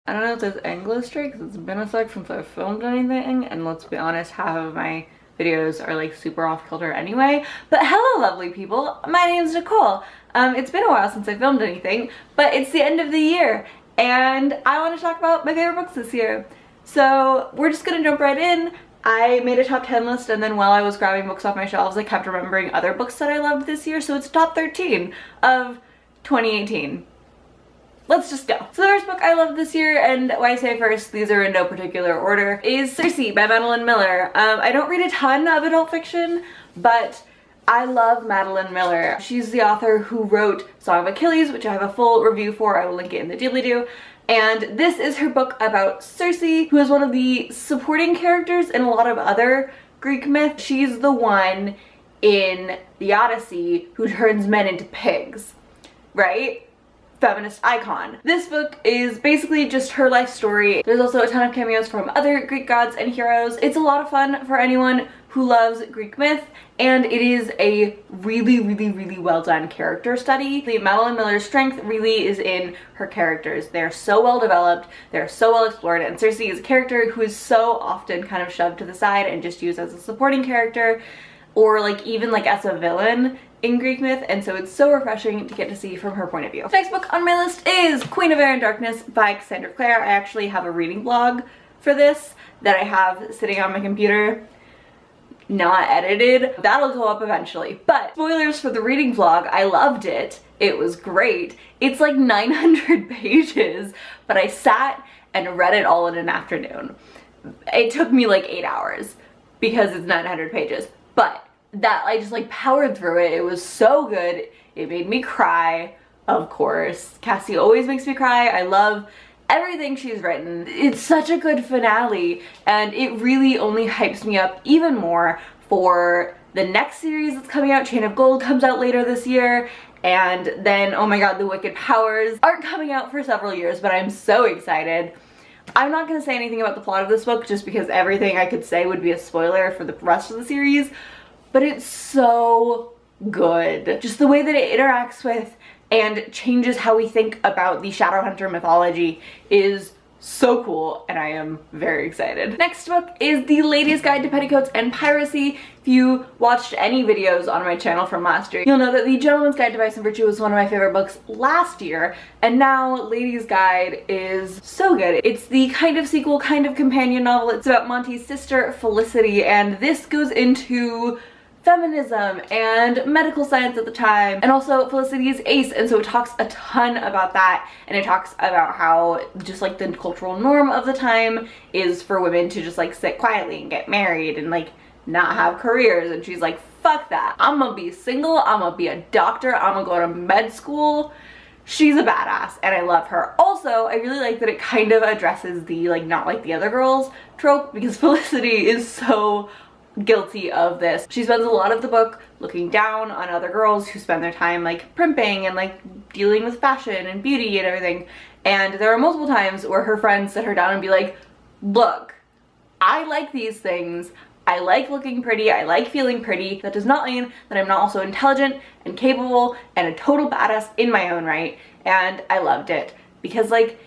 I don't know if there's Anglo straight because it's been a sec since I've filmed anything, and let's be honest, half of my videos are like super off kilter anyway. But hello lovely people, my name's Nicole. It's been a while since I filmed anything, but it's the end of the year and I want to talk about my favorite books this year. So we're just gonna jump right in. I made a top 10 list, and then while I was grabbing books off my shelves, I kept remembering other books that I loved this year, so it's top 13 of 2018. Let's just go. So the first book I loved this year, and when I say first, these are in no particular order, is Cersei by Madeline Miller. I don't read a ton of adult fiction, but I love Madeline Miller. She's the author who wrote Song of Achilles, which I have a full review for. I will link it in the doobly-doo. And this is her book about Cersei, who is one of the supporting characters in a lot of other Greek myth. She's the one in the Odyssey who turns men into pigs, right? Feminist icon. This book is basically just her life story. There's also a ton of cameos from other Greek gods and heroes. It's a lot of fun for anyone who loves Greek myth, and it is a really well done character study. Madeline Miller's strength really is in her characters. They're so well developed, they're so well explored, and Cersei is a character who is so often kind of shoved to the side and just used as a supporting character, or like even like as a villain in Greek myth, and so it's so refreshing to get to see from her point of view. Next book on my list is Queen of Air and Darkness by Cassandra Clare. I actually have a reading blog for this that I have sitting on my computer, not edited. That'll go up eventually, but spoilers for the reading vlog, I loved it. It was great. It's like 900 pages, but I sat and read it all in an afternoon. It took me like 8 hours because it's 900 pages, but that I just like powered through it. It was so good. It made me cry, of course. Cassie always makes me cry. I love everything she's written. It's such a good finale, and it really only hypes me up even more for the next series that's coming out. Chain of Gold comes out later this year, and then, oh my god, The Wicked Powers aren't coming out for several years, but I'm so excited. I'm not going to say anything about the plot of this book just because everything I could say would be a spoiler for the rest of the series, but it's so good. Just the way that it interacts with and changes how we think about the Shadowhunter mythology is so cool, and I am very excited. Next book is The Lady's Guide to Petticoats and Piracy. If you watched any videos on my channel from last year, you'll know that The Gentleman's Guide to Vice and Virtue was one of my favorite books last year, and now Lady's Guide is so good. It's the kind of sequel, kind of companion novel. It's about Monty's sister, Felicity, and this goes into feminism and medical science at the time, and also Felicity is ace, and so it talks a ton about that, and it talks about how just like the cultural norm of the time is for women to just like sit quietly and get married and like not have careers, and she's like, fuck that, I'm gonna be single, I'm gonna be a doctor, I'm gonna go to med school. She's a badass and I love her. Also, I really like that it kind of addresses the like not like the other girls trope, because Felicity is so guilty of this. She spends a lot of the book looking down on other girls who spend their time like primping and like dealing with fashion and beauty and everything, and there are multiple times where her friends sit her down and be like, look, I like these things, I like looking pretty, I like feeling pretty. That does not mean that I'm not also intelligent and capable and a total badass in my own right. And I loved it because like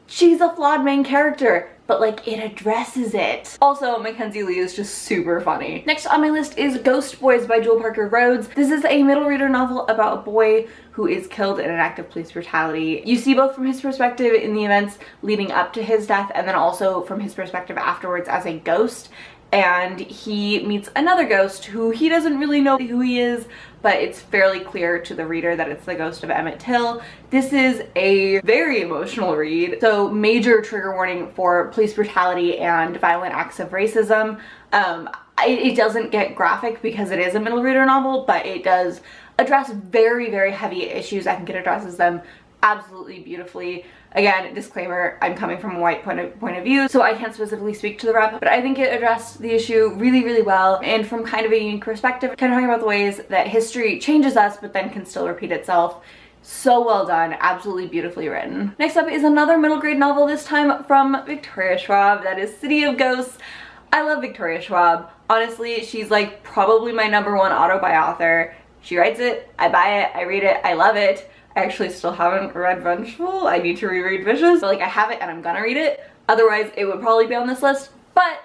she's a flawed main character, but like it addresses it. Also, Mackenzie Lee is just super funny. Next on my list is Ghost Boys by Joel Parker Rhodes. This is a middle reader novel about a boy who is killed in an act of police brutality. You see both from his perspective in the events leading up to his death, and then also from his perspective afterwards as a ghost. And he meets another ghost who he doesn't really know who he is, but it's fairly clear to the reader that it's the ghost of Emmett Till. This is a very emotional read, so major trigger warning for police brutality and violent acts of racism. It doesn't get graphic because it is a middle reader novel, but it does address very heavy issues. I think it addresses them absolutely beautifully. Again, disclaimer, I'm coming from a white point of view, so I can't specifically speak to the rep, but I think it addressed the issue really well, and from kind of a unique perspective, kind of talking about the ways that history changes us but then can still repeat itself. So well done, absolutely beautifully written. Next up is another middle grade novel, this time from Victoria Schwab, that is City of Ghosts. I love Victoria Schwab. Honestly, she's like probably my #1 auto-buy author. She writes it, I buy it, I read it, I love it. I actually still haven't read Vengeful. I need to reread Vicious. But like I have it and I'm gonna read it. Otherwise it would probably be on this list. But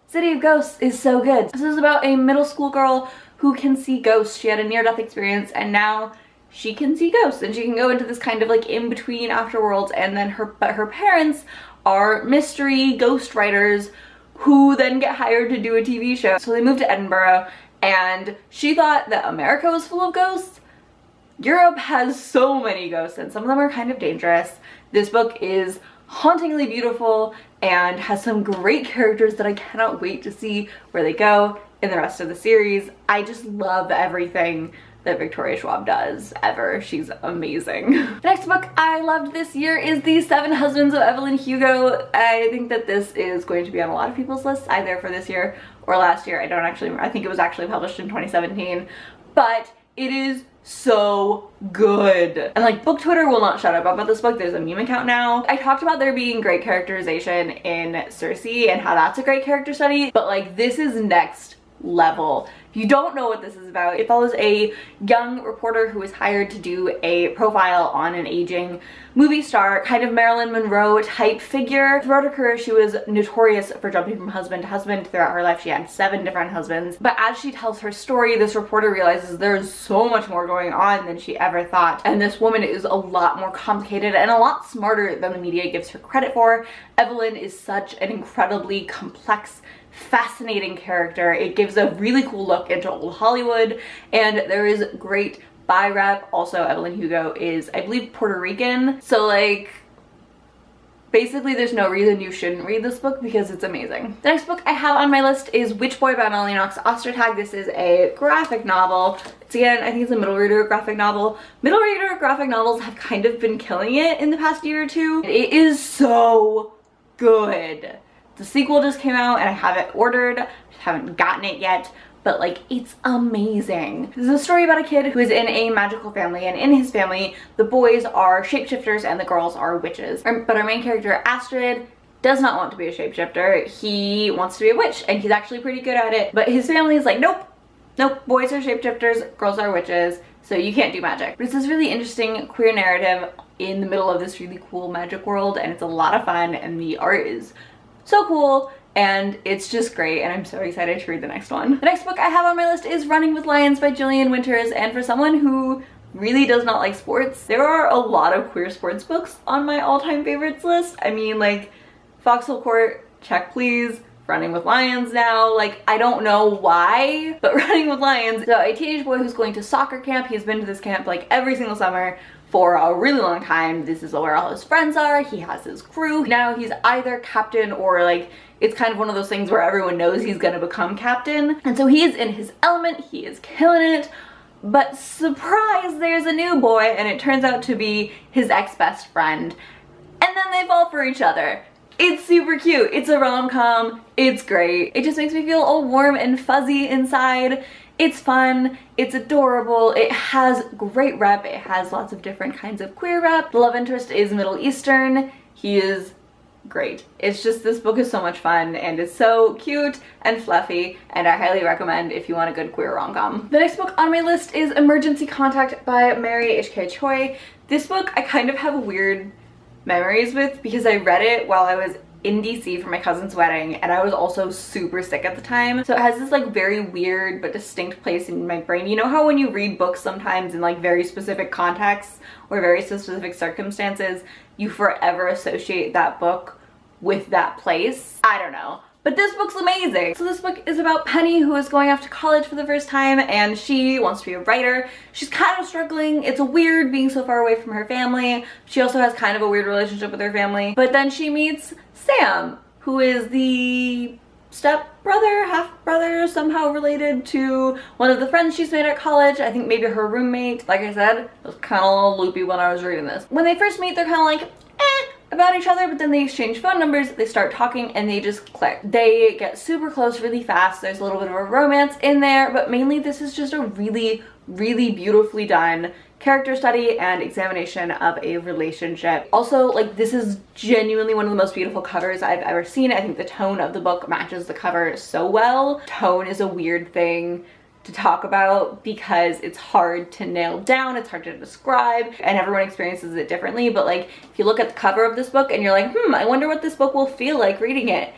City of Ghosts is so good. This is about a middle school girl who can see ghosts. She had a near-death experience and now she can see ghosts and she can go into this kind of like in-between afterworlds, and then her parents are mystery ghost writers who then get hired to do a TV show. So they moved to Edinburgh and she thought that America was full of ghosts. Europe has so many ghosts and some of them are kind of dangerous. This book is hauntingly beautiful and has some great characters that I cannot wait to see where they go in the rest of the series. I just love everything that Victoria Schwab does ever. She's amazing. The next book I loved this year is The Seven Husbands of Evelyn Hugo. I think that this is going to be on a lot of people's lists, either for this year or last year. I don't actually remember. I think it was actually published in 2017, but it is so good. And like book Twitter will not shut up about this book. There's a meme account now. I talked about there being great characterization in Cersei and how that's a great character study, but like this is next level. If you don't know what this is about, it follows a young reporter who is hired to do a profile on an aging movie star, kind of Marilyn Monroe type figure. Throughout her career, she was notorious for jumping from husband to husband. Throughout her life, she had 7 different husbands. But as she tells her story, this reporter realizes there's so much more going on than she ever thought. And this woman is a lot more complicated and a lot smarter than the media gives her credit for. Evelyn is such an incredibly complex, fascinating character. It gives a really cool look into old Hollywood, and there is great bi rep. Also, Evelyn Hugo is, I believe, Puerto Rican, so like basically there's no reason you shouldn't read this book because it's amazing. The next book I have on my list is Witch Boy by Melanie Knox Ostertag. This is a graphic novel. It's, again, I think it's a middle reader graphic novel. Middle reader graphic novels have kind of been killing it in the past year or two. It is so good. The sequel just came out and I have it ordered. I haven't gotten it yet, but like it's amazing. This is a story about a kid who is in a magical family, and in his family the boys are shapeshifters and the girls are witches. But our main character Astrid does not want to be a shapeshifter. He wants to be a witch and he's actually pretty good at it, but his family is like, nope, nope, boys are shapeshifters, girls are witches, so you can't do magic. But it's this really interesting queer narrative in the middle of this really cool magic world, and it's a lot of fun and the art is so cool and it's just great, and I'm so excited to read the next one. The next book I have on my list is Running with Lions by Gillian Winters, and for someone who really does not like sports, there are a lot of queer sports books on my all-time favorites list. I mean, like Foxhole Court, check please. Running with Lions now, like I don't know why, but Running with Lions. So a teenage boy who's going to soccer camp. He's been to this camp like every single summer for a really long time. This is where all his friends are. He has his crew. Now he's either captain or like it's kind of one of those things where everyone knows he's gonna become captain. And so he is in his element, he is killing it. But surprise, there's a new boy, and it turns out to be his ex-best friend. And then they fall for each other. It's super cute. It's a rom-com. It's great. It just makes me feel all warm and fuzzy inside. It's fun. It's adorable. It has great rep. It has lots of different kinds of queer rep. The love interest is Middle Eastern. He is great. It's just, this book is so much fun and it's so cute and fluffy, and I highly recommend if you want a good queer rom-com. The next book on my list is Emergency Contact by Mary H.K. Choi. This book I kind of have weird memories with because I read it while I was in DC for my cousin's wedding, and I was also super sick at the time. So it has this like very weird but distinct place in my brain. You know how when you read books sometimes in like very specific contexts or very specific circumstances, you forever associate that book with that place? I don't know. But this book's amazing. So this book is about Penny, who is going off to college for the first time, and she wants to be a writer. She's kind of struggling. It's a weird being so far away from her family. She also has kind of a weird relationship with her family. But then she meets Sam, who is the step-brother, half-brother, somehow related to one of the friends she's made at college. I think maybe her roommate. Like I said, it was kind of a little loopy when I was reading this. When they first meet, they're kind of like, about each other, but then they exchange phone numbers, they start talking, and they just click. They get super close really fast. There's a little bit of a romance in there, but mainly this is just a really, really beautifully done character study and examination of a relationship. Also, like, this is genuinely one of the most beautiful covers I've ever seen. I think the tone of the book matches the cover so well. Tone is a weird thing to talk about because it's hard to nail down, it's hard to describe, and everyone experiences it differently. But like, if you look at the cover of this book and you're like, I wonder what this book will feel like reading it,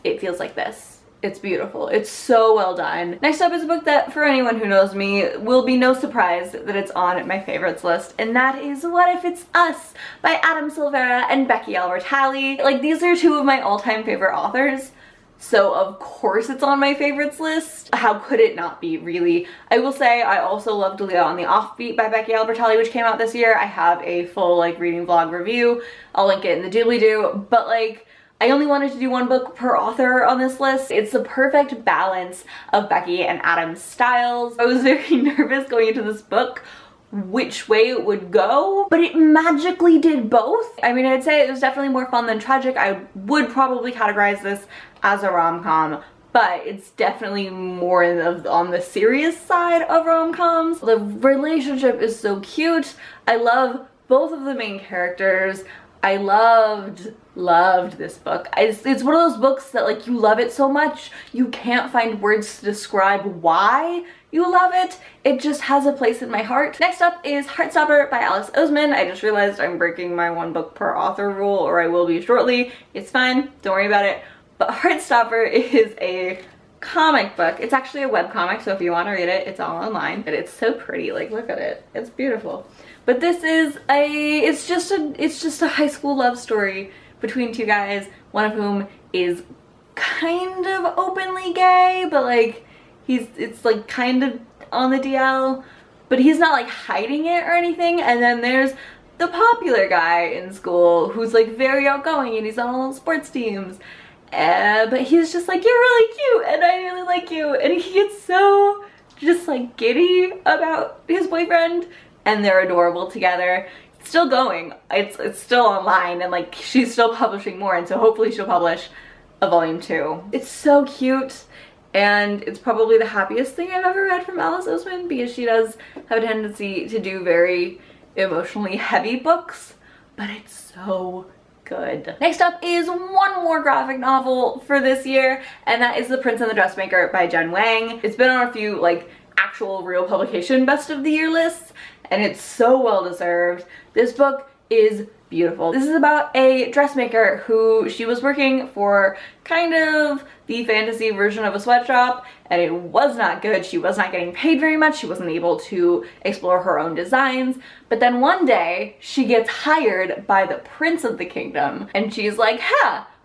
it feels like this. It's beautiful. It's so well done. Next up is a book that, for anyone who knows me, will be no surprise that it's on my favorites list, and that is What If It's Us by Adam Silvera and Becky Albertalli. Like, these are two of my all-time favorite authors, so of course it's on my favorites list. How could it not be, really? I will say I also love Tullio on the Offbeat by Becky Albertalli, which came out this year. I have a full like reading vlog review. I'll link it in the doobly-doo, but like, I only wanted to do one book per author on this list. It's the perfect balance of Becky and Adam's styles. I was very nervous going into this book which way it would go, but it magically did both. I mean, I'd say it was definitely more fun than tragic. I would probably categorize this as a rom-com, but it's definitely more on the serious side of rom-coms. The relationship is so cute. I love both of the main characters. I loved this book. It's one of those books that like, you love it so much you can't find words to describe why you love it. It just has a place in my heart. Next up is Heartstopper by Alice Osmond. I just realized I'm breaking my one book per author rule, or I will be shortly. It's fine, don't worry about it. But Heartstopper is a comic book. It's actually a webcomic, so if you want to read it, it's all online. But it's so pretty, like look at it. It's beautiful. But this is it's just a high school love story between two guys, one of whom is kind of openly gay, but like it's like kind of on the DL, but he's not like hiding it or anything. And then there's the popular guy in school who's like very outgoing and he's on all the sports teams. But he's just like, you're really cute and I really like you. And he gets so just like giddy about his boyfriend, and they're adorable together. It's still going. It's still online, and like she's still publishing more, and so hopefully she'll publish a volume 2. It's so cute, and it's probably the happiest thing I've ever read from Alice Osmond, because she does have a tendency to do very emotionally heavy books, but it's so good. Next up is one more graphic novel for this year, and that is The Prince and the Dressmaker by Jen Wang. It's been on a few like actual real publication best of the year lists, and it's so well deserved. This book is beautiful. This is about a dressmaker who she was working for kind of the fantasy version of a sweatshop, and it was not good. She was not getting paid very much. She wasn't able to explore her own designs. But then one day she gets hired by the Prince of the Kingdom, and she's like,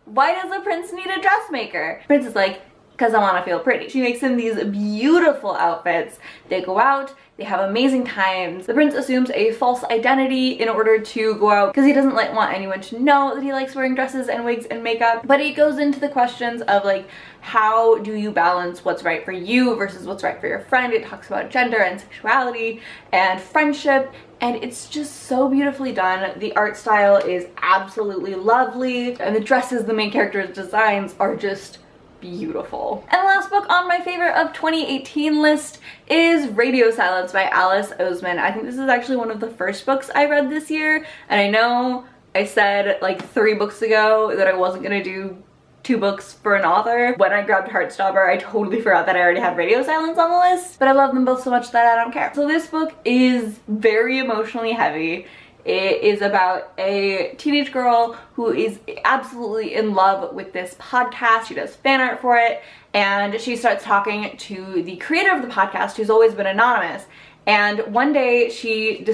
why does the prince need a dressmaker? The prince is like, because I want to feel pretty. She makes him these beautiful outfits. They go out, they have amazing times. The prince assumes a false identity in order to go out because he doesn't want anyone to know that he likes wearing dresses and wigs and makeup. But it goes into the questions of like, how do you balance what's right for you versus what's right for your friend? It talks about gender and sexuality and friendship, and it's just so beautifully done. The art style is absolutely lovely, and the dresses the main character's designs are just beautiful. And the last book on my favorite of 2018 list is Radio Silence by Alice Osmond. I think this is actually one of the first books I read this year, and I know I said like 3 books ago that I wasn't gonna do 2 books for an author. When I grabbed Heartstopper, I totally forgot that I already had Radio Silence on the list, but I love them both so much that I don't care. So this book is very emotionally heavy. It is about a teenage girl who is absolutely in love with this podcast. She does fan art for it, and she starts talking to the creator of the podcast, who's always been anonymous. And one day she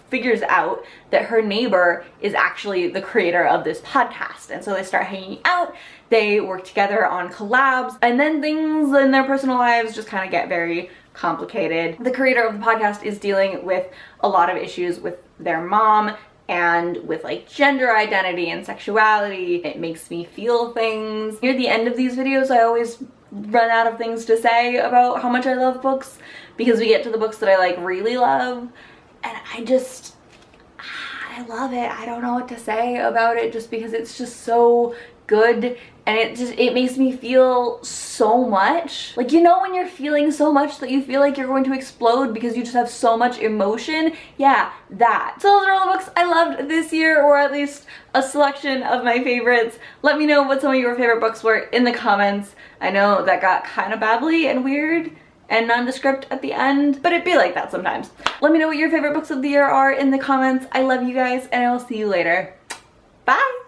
figures out that her neighbor is actually the creator of this podcast. And so they start hanging out, they work together on collabs, and then things in their personal lives just kind of get very complicated. The creator of the podcast is dealing with a lot of issues with their mom and with like gender identity and sexuality. It makes me feel things. Near the end of these videos, I always run out of things to say about how much I love books, because we get to the books that I like really love, and I love it. I don't know what to say about it, just because it's just so good, and it makes me feel so much. Like, you know when you're feeling so much that you feel like you're going to explode because you just have so much emotion? Yeah, that. So those are all the books I loved this year, or at least a selection of my favorites. Let me know what some of your favorite books were in the comments. I know that got kind of babbly and weird and nondescript at the end, but it'd be like that sometimes. Let me know what your favorite books of the year are in the comments. I love you guys, and I will see you later. Bye!